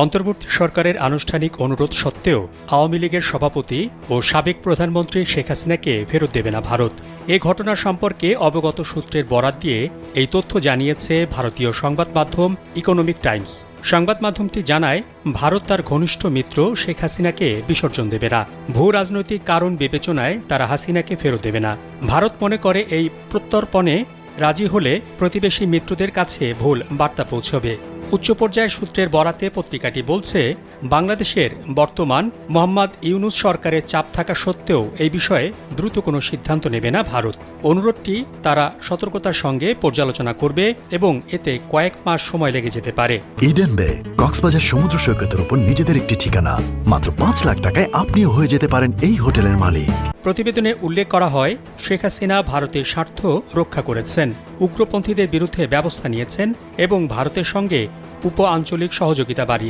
অন্তর্বর্তী সরকারের আনুষ্ঠানিক অনুরোধ সত্ত্বেও আওয়ামী লীগের সভাপতি ও সাবেক প্রধানমন্ত্রী শেখ হাসিনাকে ফেরত দেবে না ভারত। এ ঘটনা সম্পর্কে অবগত সূত্রের বরাত দিয়ে এই তথ্য জানিয়েছে ভারতীয় সংবাদ মাধ্যম ইকোনমিক টাইমস। সংবাদ মাধ্যমটি জানায়, ভারত তার ঘনিষ্ঠ মিত্র শেখ হাসিনাকে বিসর্জন দেবে না। ভূ রাজনৈতিক কারণ বিবেচনায় তারা হাসিনাকে ফেরত দেবে না। ভারত মনে করে এই প্রত্যর্পণে রাজি হলে প্রতিবেশী মিত্রদের কাছে ভুল বার্তা পৌঁছবে। উচ্চ পর্যায়ের সূত্রের বরাতে পত্রিকাটি বলছে, বাংলাদেশের বর্তমান মোহাম্মদ ইউনূস সরকারের চাপ থাকা সত্ত্বেও এই বিষয়ে দ্রুত কোনো সিদ্ধান্ত নেবে না ভারত। অনুরোধটি তারা সতর্কতার সঙ্গে পর্যালোচনা করবে এবং এতে কয়েক মাস সময় লেগে যেতে পারে। ইডেন বে কক্সবাজার সমুদ্র সৈকতের উপর নিজেদের একটি ঠিকানা। মাত্র ৫ লাখ টাকায় আপনিও হয়ে যেতে পারেন এই হোটেলের মালিক। প্রতিবেদনে উল্লেখ করা হয়, শেখ হাসিনা ভারতের স্বার্থ রক্ষা করেছেন, উগ্রপন্থীদের বিরুদ্ধে ব্যবস্থা নিয়েছেন এবং ভারতের সঙ্গে উপ আঞ্চলিক সহযোগিতা বাড়িয়েছেন।